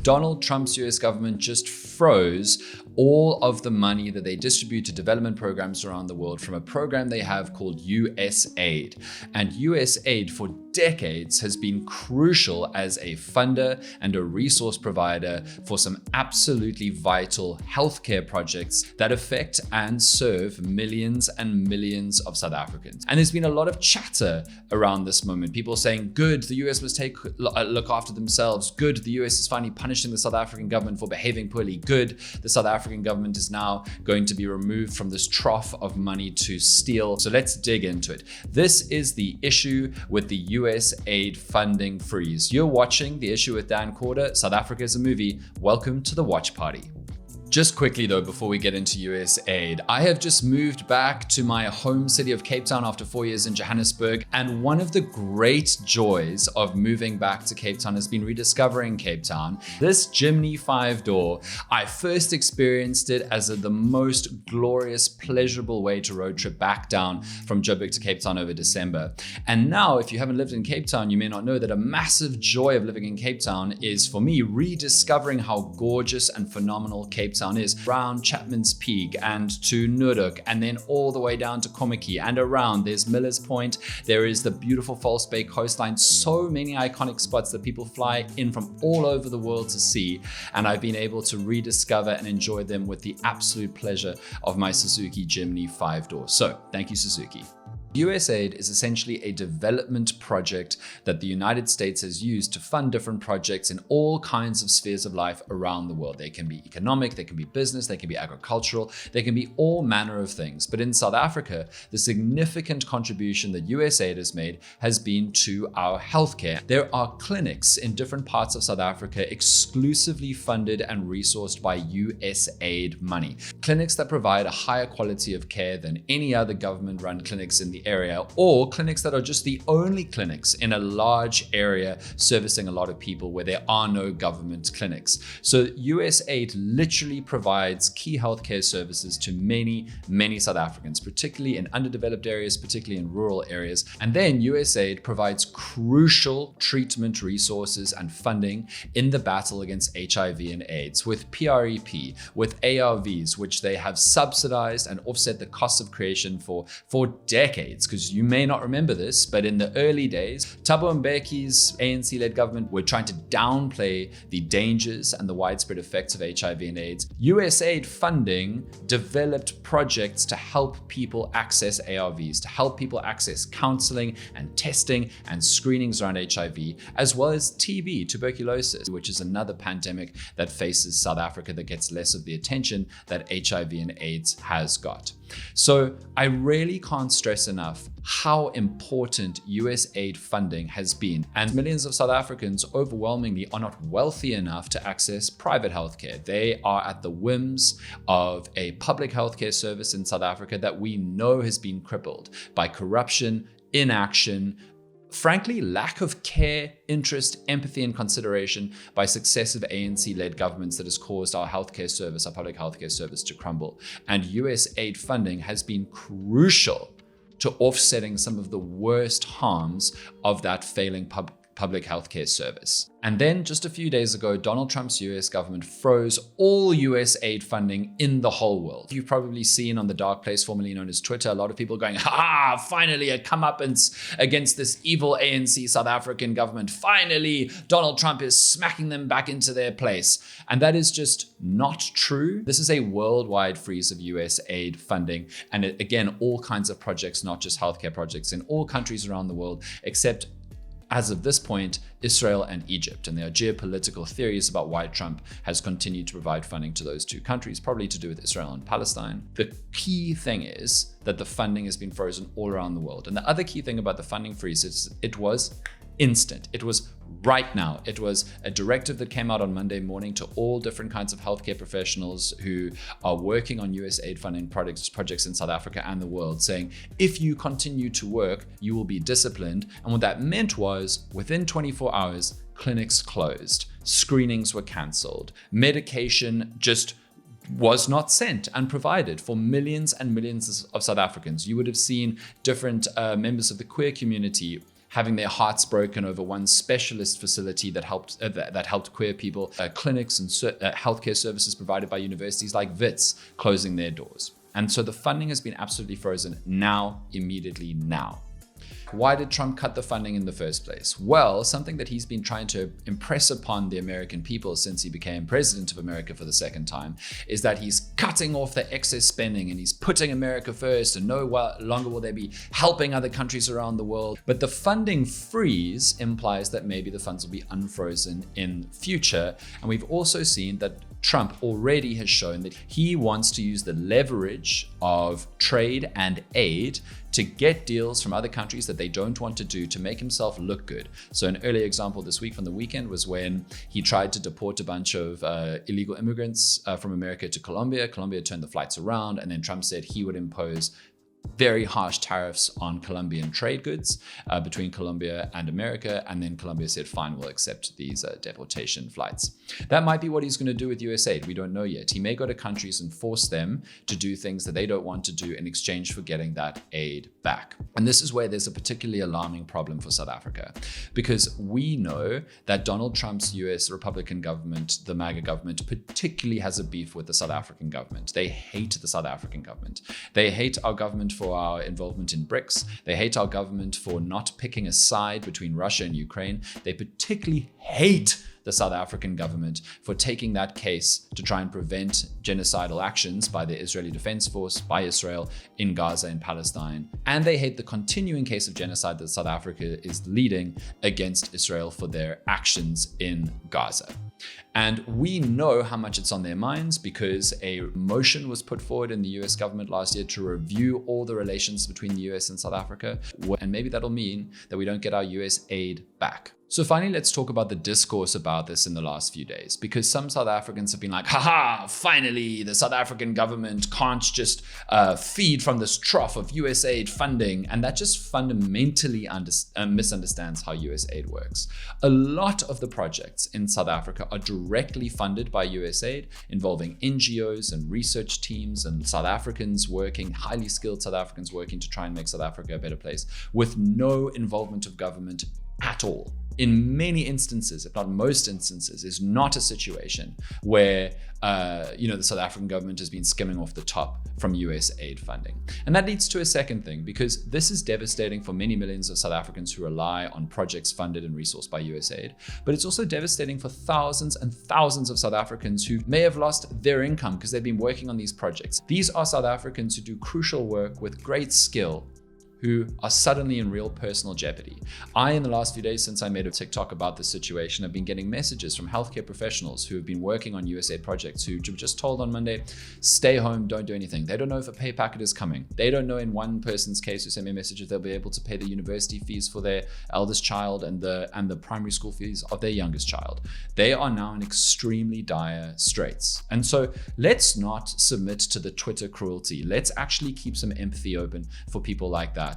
Donald Trump's US government just froze all of the money that they distribute to development programs around the world from a program they have called USAID. And USAID for decades has been crucial as a funder and a resource provider for some absolutely vital healthcare projects that affect and serve millions and millions of South Africans. And there's been a lot of chatter around this moment. People saying, good, the US must look after themselves. Good, the US is finally punishing the South African government for behaving poorly. Good, the South African government is now going to be removed from this trough of money to steal. So let's dig into it. This is the issue with the USAID funding freeze. You're watching The Issue with Dan Corder. South Africa is a movie. Welcome to the watch party. Just quickly though, before we get into USAID, I have just moved back to my home city of Cape Town after 4 years in Johannesburg. And one of the great joys of moving back to Cape Town has been rediscovering Cape Town. This Jimny 5-door, I first experienced it as the most glorious, pleasurable way to road trip back down from Joburg to Cape Town over December. And now, if you haven't lived in Cape Town, you may not know that a massive joy of living in Cape Town is, for me, rediscovering how gorgeous and phenomenal Cape Town is, around Chapman's Peak and to Noordhoek, and then all the way down to Kommetjie and around. There's Miller's Point, there is the beautiful False Bay coastline, so many iconic spots that people fly in from all over the world to see, and I've been able to rediscover and enjoy them with the absolute pleasure of my Suzuki Jimny 5-door. So thank you, Suzuki. USAID is essentially a development project that the United States has used to fund different projects in all kinds of spheres of life around the world. They can be economic, they can be business, they can be agricultural, they can be all manner of things. But in South Africa, the significant contribution that USAID has made has been to our healthcare. There are clinics in different parts of South Africa exclusively funded and resourced by USAID money. Clinics that provide a higher quality of care than any other government-run clinics in the area, or clinics that are just the only clinics in a large area servicing a lot of people where there are no government clinics. So USAID literally provides key healthcare services to many, many South Africans, particularly in underdeveloped areas, particularly in rural areas. And then USAID provides crucial treatment resources and funding in the battle against HIV and AIDS with PrEP, with ARVs, which they have subsidized and offset the cost of creation for decades. Because you may not remember this, but in the early days, Thabo Mbeki's ANC-led government were trying to downplay the dangers and the widespread effects of HIV and AIDS. USAID funding developed projects to help people access ARVs, to help people access counseling and testing and screenings around HIV, as well as TB, tuberculosis, which is another pandemic that faces South Africa that gets less of the attention that HIV and AIDS has got. So I really can't stress enough how important USAID funding has been. And millions of South Africans overwhelmingly are not wealthy enough to access private healthcare. They are at the whims of a public healthcare service in South Africa that we know has been crippled by corruption, inaction, frankly, lack of care, interest, empathy, and consideration by successive ANC-led governments that has caused our healthcare service, our public healthcare service, to crumble. And USAID funding has been crucial to offsetting some of the worst harms of that failing public healthcare service. And then just a few days ago, Donald Trump's US government froze all USAID funding in the whole world. You've probably seen on the dark place formerly known as Twitter, a lot of people going, finally a comeuppance against this evil ANC South African government. Finally, Donald Trump is smacking them back into their place. And that is just not true. This is a worldwide freeze of USAID funding. And again, all kinds of projects, not just healthcare projects, in all countries around the world, except as of this point, Israel and Egypt. And there are geopolitical theories about why Trump has continued to provide funding to those two countries, probably to do with Israel and Palestine. The key thing is that the funding has been frozen all around the world. And the other key thing about the funding freeze is it was instant. It was right now. It was a directive that came out on Monday morning to all different kinds of healthcare professionals who are working on USAID funding projects in South Africa and the world, saying, if you continue to work, you will be disciplined. And what that meant was, within 24 hours, clinics closed, screenings were canceled, medication just was not sent and provided for millions and millions of South Africans. You would have seen different members of the queer community having their hearts broken over one specialist facility that helped queer people, clinics and healthcare services provided by universities like WITS closing their doors. And so the funding has been absolutely frozen now, immediately now. Why did Trump cut the funding in the first place? Well, something that he's been trying to impress upon the American people since he became president of America for the second time is that he's cutting off the excess spending and he's putting America first, and no longer will they be helping other countries around the world. But the funding freeze implies that maybe the funds will be unfrozen in future. And we've also seen that Trump already has shown that he wants to use the leverage of trade and aid to get deals from other countries that they don't want to do to make himself look good. So an early example this week from the weekend was when he tried to deport a bunch of illegal immigrants from America to Colombia. Colombia turned the flights around, and then Trump said he would impose very harsh tariffs on Colombian trade goods between Colombia and America. And then Colombia said, fine, we'll accept these deportation flights. That might be what he's going to do with USAID. We don't know yet. He may go to countries and force them to do things that they don't want to do in exchange for getting that aid back. And this is where there's a particularly alarming problem for South Africa, because we know that Donald Trump's US Republican government, the MAGA government, particularly has a beef with the South African government. They hate the South African government. They hate our government for our involvement in BRICS. They hate our government for not picking a side between Russia and Ukraine. They particularly hate the South African government for taking that case to try and prevent genocidal actions by the Israeli Defense Force, by Israel in Gaza and Palestine. And they hate the continuing case of genocide that South Africa is leading against Israel for their actions in Gaza. And we know how much it's on their minds because a motion was put forward in the US government last year to review all the relations between the US and South Africa. And maybe that'll mean that we don't get our US aid back. So finally, let's talk about the discourse about this in the last few days, because some South Africans have been like, haha, finally, the South African government can't just feed from this trough of USAID funding. And that just fundamentally misunderstands how USAID works. A lot of the projects in South Africa are directly funded by USAID, involving NGOs and research teams and South Africans working, highly skilled South Africans working to try and make South Africa a better place, with no involvement of government at all. In many instances, if not most instances, is not a situation where the South African government has been skimming off the top from US aid funding. And that leads to a second thing, because this is devastating for many millions of South Africans who rely on projects funded and resourced by USAID, but it's also devastating for thousands and thousands of South Africans who may have lost their income because they've been working on these projects. These are South Africans who do crucial work with great skill, who are suddenly in real personal jeopardy. In the last few days since I made a TikTok about this situation, I've been getting messages from healthcare professionals who have been working on USAID projects who were just told on Monday, stay home, don't do anything. They don't know if a pay packet is coming. They don't know, in one person's case who sent me a message, if they'll be able to pay the university fees for their eldest child and the primary school fees of their youngest child. They are now in extremely dire straits. And so let's not submit to the Twitter cruelty. Let's actually keep some empathy open for people like that,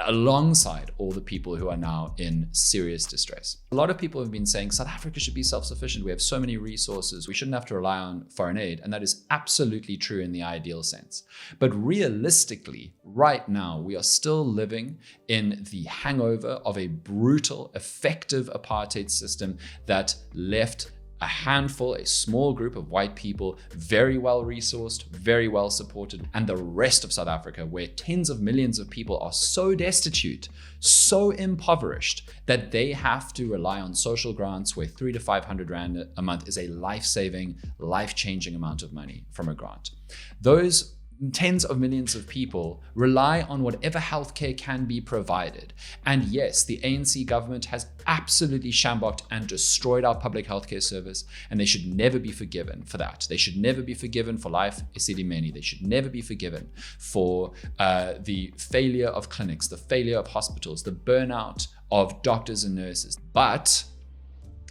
alongside all the people who are now in serious distress. A lot of people have been saying South Africa should be self-sufficient. We have so many resources. We shouldn't have to rely on foreign aid. And that is absolutely true in the ideal sense. But realistically, right now, we are still living in the hangover of a brutal, effective apartheid system that left a small group of white people, very well resourced, very well supported, and the rest of South Africa, where tens of millions of people are so destitute, so impoverished, that they have to rely on social grants where 300 to 500 Rand a month is a life-saving, life-changing amount of money from a grant. Those tens of millions of people rely on whatever healthcare can be provided. And yes, the ANC government has absolutely shambocked and destroyed our public healthcare service, and they should never be forgiven for that. They should never be forgiven for life esidimeni. They should never be forgiven for the failure of clinics, the failure of hospitals, the burnout of doctors and nurses. But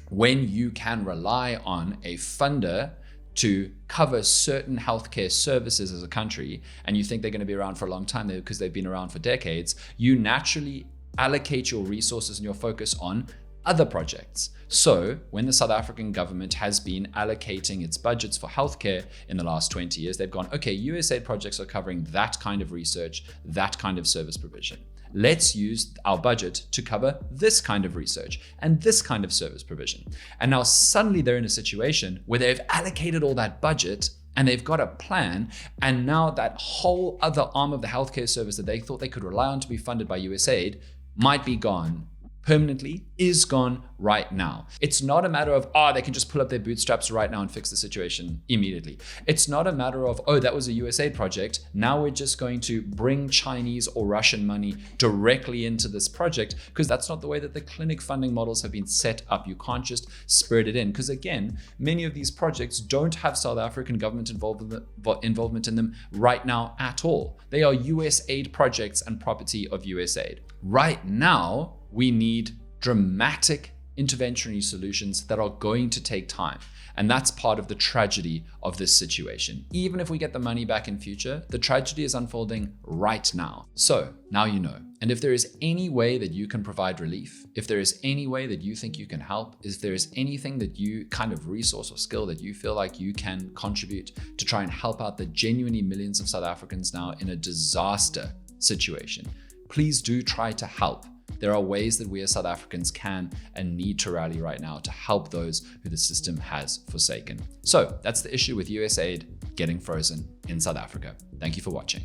when you can rely on a funder to cover certain healthcare services as a country, and you think they're going to be around for a long time because they've been around for decades, you naturally allocate your resources and your focus on other projects. So when the South African government has been allocating its budgets for healthcare in the last 20 years, they've gone, okay, USAID projects are covering that kind of research, that kind of service provision. Let's use our budget to cover this kind of research and this kind of service provision. And now suddenly they're in a situation where they've allocated all that budget and they've got a plan, and now that whole other arm of the healthcare service that they thought they could rely on to be funded by USAID might be gone permanently, is gone right now. It's not a matter of, they can just pull up their bootstraps right now and fix the situation immediately. It's not a matter of, that was a USAID project, now we're just going to bring Chinese or Russian money directly into this project, because that's not the way that the clinic funding models have been set up. You can't just spirit it in, because again, many of these projects don't have South African government involvement in them right now at all. They are USAID projects and property of USAID. Right now, we need dramatic interventionary solutions that are going to take time. And that's part of the tragedy of this situation. Even if we get the money back in future, the tragedy is unfolding right now. So now you know. And if there is any way that you can provide relief, if there is any way that you think you can help, if there is anything that you kind of resource or skill that you feel like you can contribute to try and help out the genuinely millions of South Africans now in a disaster situation, please do try to help. There are ways that we as South Africans can and need to rally right now to help those who the system has forsaken. So that's the issue with USAID getting frozen in South Africa. Thank you for watching.